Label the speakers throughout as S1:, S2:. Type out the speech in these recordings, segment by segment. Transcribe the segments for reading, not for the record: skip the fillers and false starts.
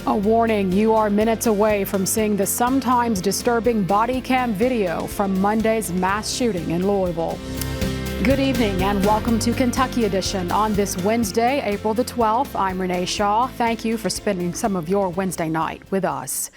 S1: A warning, you are minutes away from seeing the sometimes disturbing body cam video from Monday's mass shooting in Louisville. Good evening and welcome to Kentucky Edition on this Wednesday, April the 12th. I'm Renee Shaw. Thank you for spending some of your Wednesday night with us.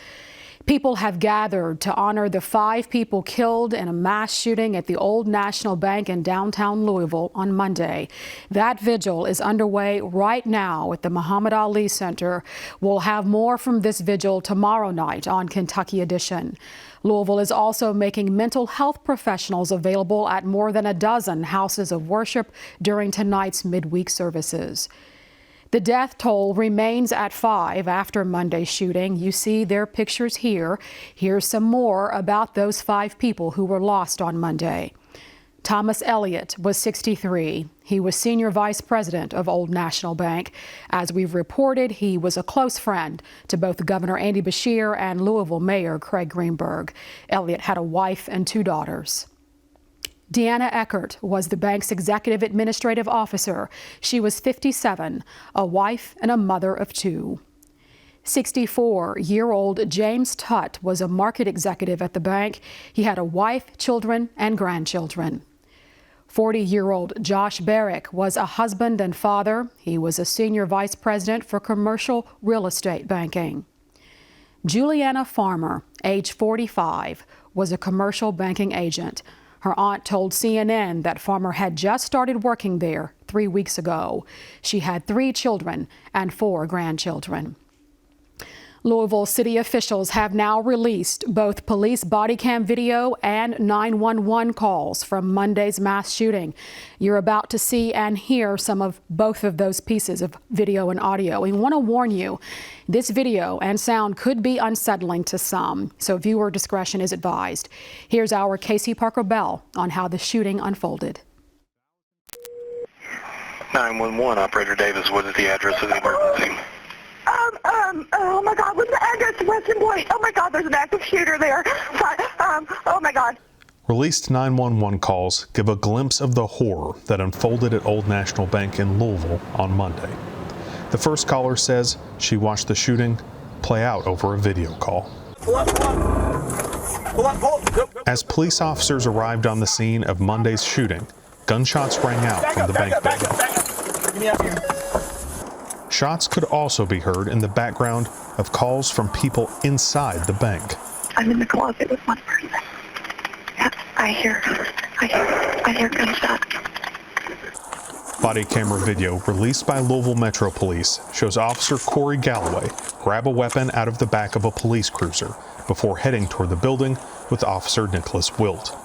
S1: People have gathered to honor the 5 people killed in a mass shooting at the Old National Bank in downtown Louisville on Monday. That vigil is underway right now at the Muhammad Ali Center. We'll have more from this vigil tomorrow night on Kentucky Edition. Louisville is also making mental health professionals available at more than a dozen houses of worship during tonight's midweek services. The death toll remains at 5 after Monday's shooting. You see their pictures here. Here's some more about those 5 people who were lost on Monday. Thomas Elliott was 63. He was senior vice president of Old National Bank. As we've reported, he was a close friend to both Governor Andy Beshear and Louisville Mayor Craig Greenberg. Elliott had a wife and 2 daughters. Deanna Eckert was the bank's executive administrative officer. She was 57, a wife and a mother of 2. 64-year-old James Tutt was a market executive at the bank. He had a wife, children, and grandchildren. 40-year-old Josh Barrick was a husband and father. He was a senior vice president for commercial real estate banking. Juliana Farmer, age 45, was a commercial banking agent. Her aunt told CNN that Farmer had just started working there 3 weeks ago. She had 3 children and 4 grandchildren. Louisville city officials have now released both police body cam video and 911 calls from Monday's mass shooting. You're about to see and hear some of both of those pieces of video and audio. We want to warn you, this video and sound could be unsettling to some, so viewer discretion is advised. Here's our Casey Parker Bell on how the shooting unfolded.
S2: 911, Operator Davis, what is the address of the emergency?
S3: Oh my God, what's the address to Western Point? Oh my God, there's an active shooter there. Oh my God.
S4: Released 911 calls give a glimpse of the horror that unfolded at Old National Bank in Louisville on Monday. The first caller says she watched the shooting play out over a video call.
S5: Pull up.
S4: As police officers arrived on the scene of Monday's shooting, gunshots rang out from the bank building.
S5: Get me out here.
S4: Shots could also be heard in the background of calls from people inside the bank.
S3: I'm in the closet with one person. Yeah, I hear gunshots.
S4: Body camera video released by Louisville Metro Police shows Officer Corey Galloway grab a weapon out of the back of a police cruiser before heading toward the building with Officer Nicholas Wilt.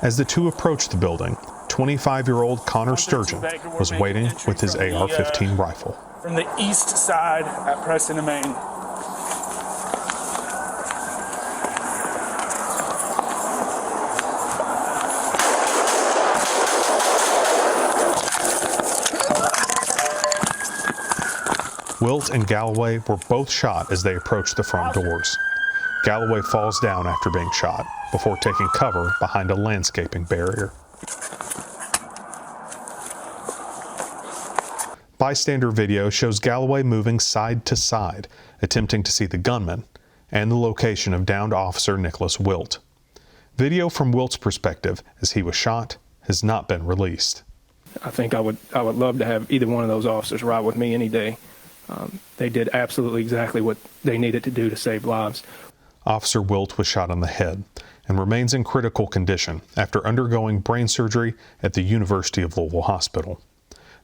S4: As the two approached the building, 25-year-old Connor Sturgeon was waiting with his AR-15 rifle.
S5: From the east side at Preston and Main.
S4: Wilt and Galloway were both shot as they approached the front doors. Galloway falls down after being shot before taking cover behind a landscaping barrier. Bystander video shows Galloway moving side to side, attempting to see the gunman and the location of downed Officer Nicholas Wilt. Video from Wilt's perspective as he was shot has not been released.
S6: I think I would love to have either one of those officers ride with me any day. They did absolutely exactly what they needed to do to save lives.
S4: Officer Wilt was shot on the head and remains in critical condition after undergoing brain surgery at the University of Louisville Hospital.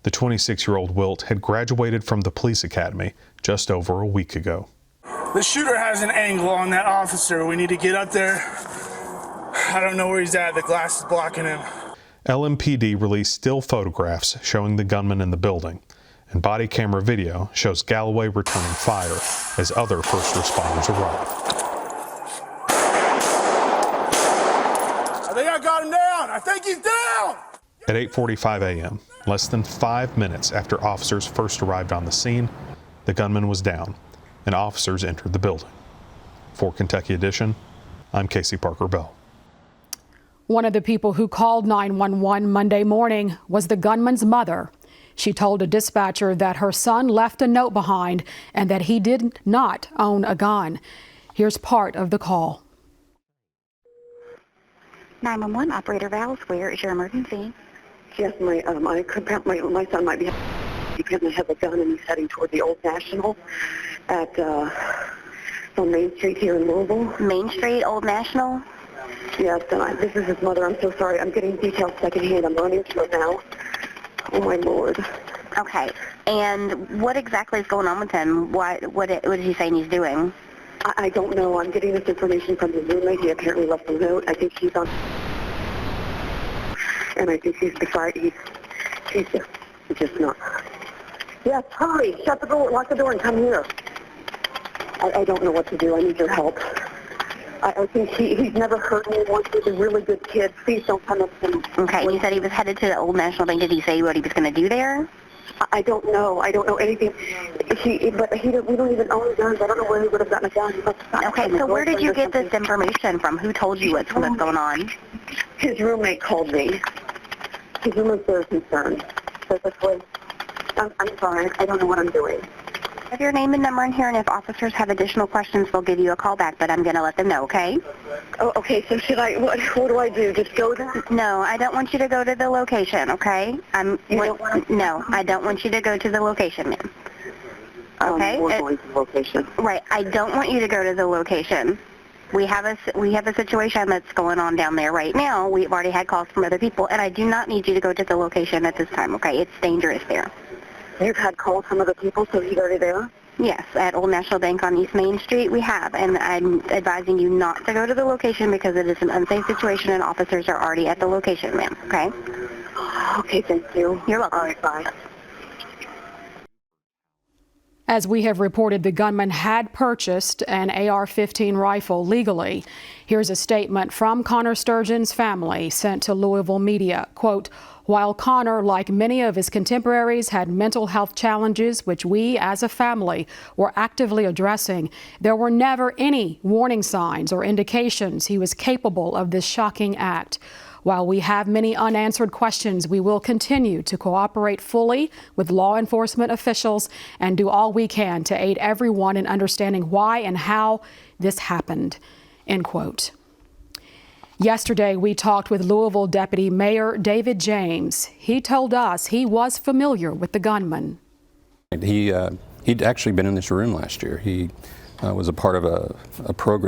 S4: The 26-year-old Wilt had graduated from the police academy just over a week ago.
S5: The shooter has an angle on that officer. We need to get up there. I don't know where he's at. The glass is blocking him.
S4: LMPD released still photographs showing the gunman in the building, and body camera video shows Galloway returning fire as other first responders arrive.
S5: I think I got him down. I think he's down.
S4: At 8:45 a.m., less than 5 minutes after officers first arrived on the scene, the gunman was down and officers entered the building. For Kentucky Edition, I'm Casey Parker Bell.
S1: One of the people who called 911 Monday morning was the gunman's mother. She told a dispatcher that her son left a note behind and that he did not own a gun. Here's part of the call.
S7: 911, Operator Val's, where is your emergency?
S3: Yes, my son might be. He apparently has a gun and he's heading toward the Old National at on Main Street here in Louisville.
S7: Main Street, Old National?
S3: Yes, and this is his mother. I'm so sorry. I'm getting details secondhand. I'm running to it now. Oh my Lord.
S7: Okay. And what exactly is going on with him? What is he saying he's doing?
S3: I don't know. I'm getting this information from his roommate. He apparently left a note. I think he's on, and I think he's just not. Yes, hurry! Shut the door, lock the door, and come here. I don't know what to do. I need your help. I think he's never hurt anyone. He's a really good kid. Please don't come up to him.
S7: Okay, and you said he was headed to the Old National Bank. Did he say what he was going to do there?
S3: I don't know. I don't know anything. We don't even own guns. I don't know where he would have gotten a gun.
S7: Okay, so where did you get this information from? Who told you what's going on?
S3: His roommate called me. His roommate's very concerned. So this way, I'm sorry. I don't know what I'm doing.
S7: Have your name and number in here, and if officers have additional questions, they'll give you a call back, but I'm going to let them know, okay?
S3: Oh, okay, so what do I do? Just go there?
S7: No, I don't want you to go to the location, okay? No, I don't want you to go to the location, ma'am. Okay?
S3: We're going to the location.
S7: Right, I don't want you to go to the location. We have a situation that's going on down there right now. We've already had calls from other people, and I do not need you to go to the location at this time, okay? It's dangerous there.
S3: You've had calls from other people, so he's already there?
S7: Yes, at Old National Bank on East Main Street we have, and I'm advising you not to go to the location because it is an unsafe situation and officers are already at the location, ma'am, okay?
S3: Okay, thank you.
S7: You're welcome.
S3: All right, bye.
S1: As we have reported, the gunman had purchased an AR-15 rifle legally. Here's a statement from Connor Sturgeon's family sent to Louisville media. Quote, while Connor, like many of his contemporaries, had mental health challenges, which we as a family were actively addressing, there were never any warning signs or indications he was capable of this shocking act. While we have many unanswered questions, we will continue to cooperate fully with law enforcement officials and do all we can to aid everyone in understanding why and how this happened. End quote. Yesterday, we talked with Louisville Deputy Mayor David James. He told us he was familiar with the gunman.
S8: He'd actually been in this room last year. He was a part of a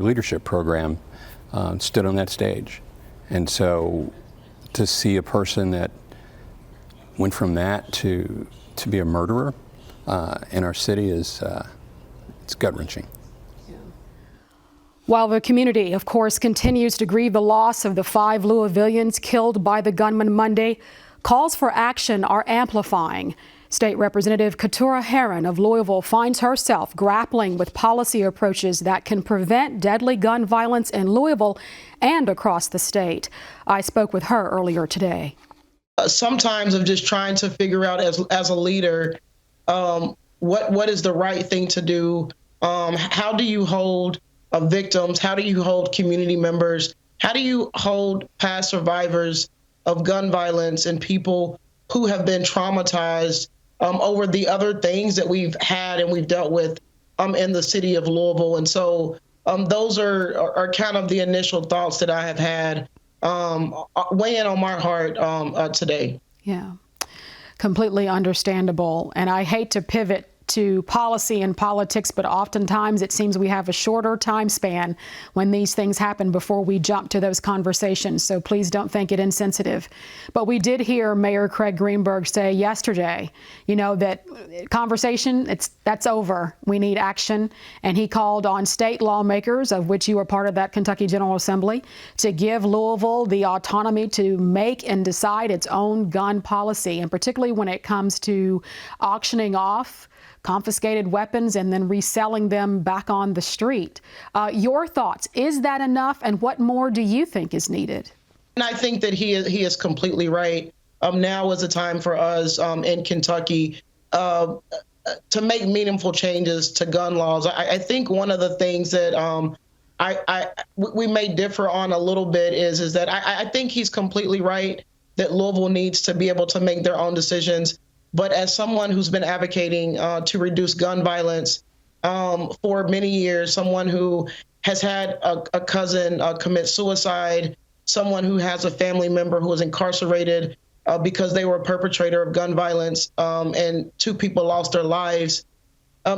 S8: leadership program, stood on that stage. And so to see a person that went from that to be a murderer in our city it's gut-wrenching.
S1: While the community, of course, continues to grieve the loss of the 5 Louisvillians killed by the gunman Monday, calls for action are amplifying. State Representative Keturah Herron of Louisville finds herself grappling with policy approaches that can prevent deadly gun violence in Louisville and across the state. I spoke with her earlier today.
S9: Sometimes I'm just trying to figure out as a leader, what is the right thing to do? How do you hold victims? How do you hold community members? How do you hold past survivors of gun violence and people who have been traumatized over the other things that we've had and we've dealt with in the city of Louisville? And so those are kind of the initial thoughts that I have had weighing on my heart today.
S1: Yeah, completely understandable. And I hate to pivot to policy and politics, but oftentimes it seems we have a shorter time span when these things happen before we jump to those conversations. So please don't think it insensitive. But we did hear Mayor Craig Greenberg say yesterday, that conversation, that's over. We need action. And he called on state lawmakers, of which you are part of that Kentucky General Assembly, to give Louisville the autonomy to make and decide its own gun policy, and particularly when it comes to auctioning off confiscated weapons and then reselling them back on the street. Your thoughts, is that enough, and what more do you think is needed?
S9: And I think that he is completely right. Now is the time for us in Kentucky to make meaningful changes to gun laws. I think one of the things that we may differ on a little bit is that I think he's completely right that Louisville needs to be able to make their own decisions but as someone who's been advocating to reduce gun violence for many years, someone who has had a cousin commit suicide, someone who has a family member who was incarcerated because they were a perpetrator of gun violence, and 2 people lost their lives,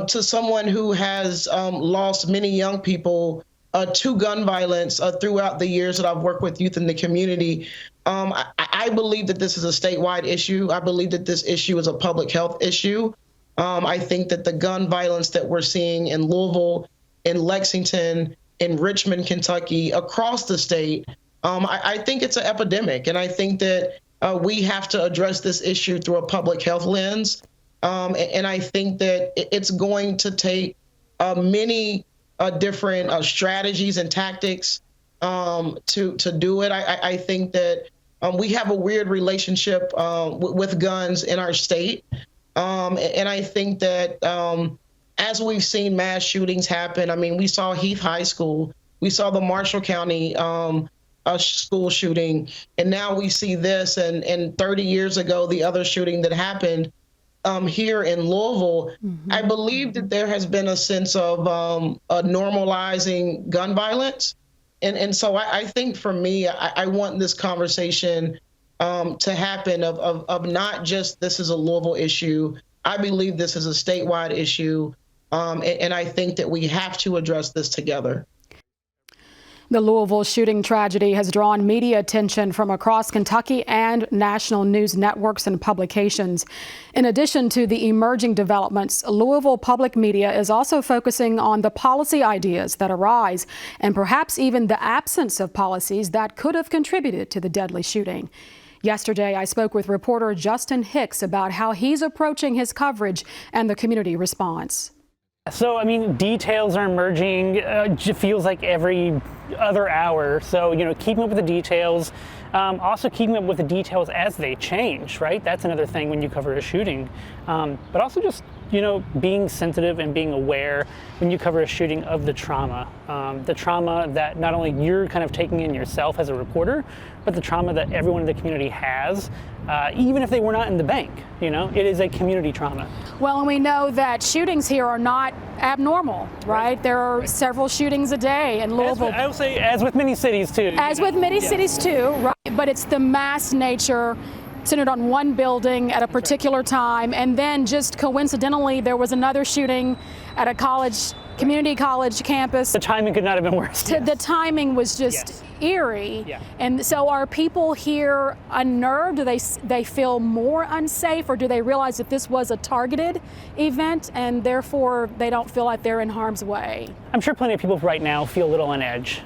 S9: to someone who has lost many young people to gun violence throughout the years that I've worked with youth in the community. I believe that this is a statewide issue. I believe that this issue is a public health issue. I think that the gun violence that we're seeing in Louisville, in Lexington, in Richmond, Kentucky, across the state, I think it's an epidemic. And I think that we have to address this issue through a public health lens. And I think that it's going to take many different strategies and tactics to do it. I think that we have a weird relationship with guns in our state. And I think that as we've seen mass shootings happen, I mean, we saw Heath High School, we saw the Marshall County school shooting, and now we see this, and 30 years ago, the other shooting that happened here in Louisville. I believe that there has been a sense of normalizing gun violence. And so I think for me, I want this conversation to happen of not just this is a Louisville issue. I believe this is a statewide issue. And I think that we have to address this together.
S1: The Louisville shooting tragedy has drawn media attention from across Kentucky and national news networks and publications. In addition to the emerging developments, Louisville public media is also focusing on the policy ideas that arise and perhaps even the absence of policies that could have contributed to the deadly shooting. Yesterday, I spoke with reporter Justin Hicks about how he's approaching his coverage and the community response.
S10: So, I mean, details are emerging, it feels like every other hour. So, keeping up with the details, also keeping up with the details as they change, right? That's another thing when you cover a shooting. But also just, being sensitive and being aware when you cover a shooting of the trauma that not only you're kind of taking in yourself as a reporter, but the trauma that everyone in the community has, even if they were not in the bank. It is a community trauma.
S1: Well, and we know that shootings here are not abnormal, right? There are several shootings a day in Louisville.
S10: I would say as with many cities too.
S1: As with many cities too, right? But it's the mass nature centered on one building at a particular time, and then just coincidentally there was another shooting at a community college campus.
S10: The timing could not have been worse.
S1: The timing was just eerie.
S10: Yeah.
S1: And so are people here unnerved? Do they feel more unsafe, or do they realize that this was a targeted event and therefore they don't feel like they're in harm's way?
S10: I'm sure plenty of people right now feel a little on edge.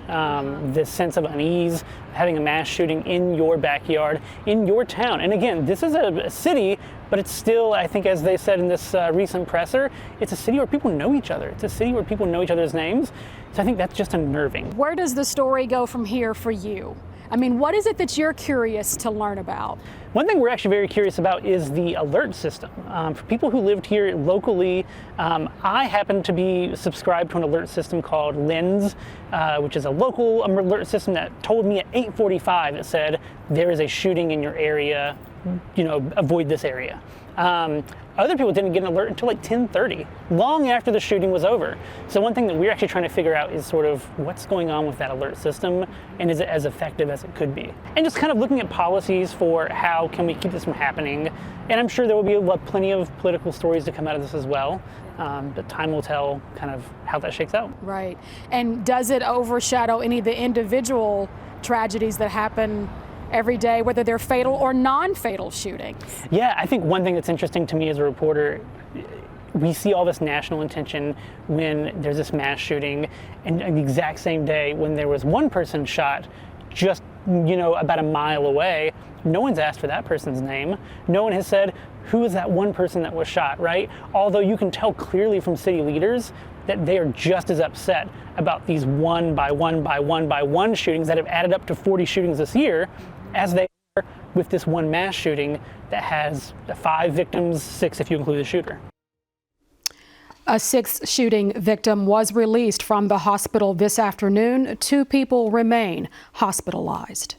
S10: This sense of unease, having a mass shooting in your backyard, in your town. And again, this is a city, but it's still, I think, as they said in this recent presser, it's a city where people know each other. It's a city where people know each other's names. So I think that's just unnerving.
S1: Where does the story go from here for you? I mean, what is it that you're curious to learn about?
S10: One thing we're actually very curious about is the alert system. For people who lived here locally, I happen to be subscribed to an alert system called Lens, which is a local alert system that told me at 8:45, it said, there is a shooting in your area, avoid this area. Other people didn't get an alert until like 10:30, long after the shooting was over. So one thing that we're actually trying to figure out is sort of what's going on with that alert system, and is it as effective as it could be? And just kind of looking at policies for how can we keep this from happening. And I'm sure there will be plenty of political stories to come out of this as well. But time will tell kind of how that shakes out.
S1: Right. And does it overshadow any of the individual tragedies that happen every day, whether they're fatal or non-fatal shootings?
S10: Yeah, I think one thing that's interesting to me as a reporter, we see all this national attention when there's this mass shooting, and the exact same day when there was one person shot just, about a mile away, no one's asked for that person's name. No one has said, who is that one person that was shot, right? Although you can tell clearly from city leaders that they are just as upset about these one by one shootings that have added up to 40 shootings this year as they are with this one mass shooting that has 5 victims, 6 if you include the shooter.
S1: A 6th shooting victim was released from the hospital this afternoon. 2 people remain hospitalized.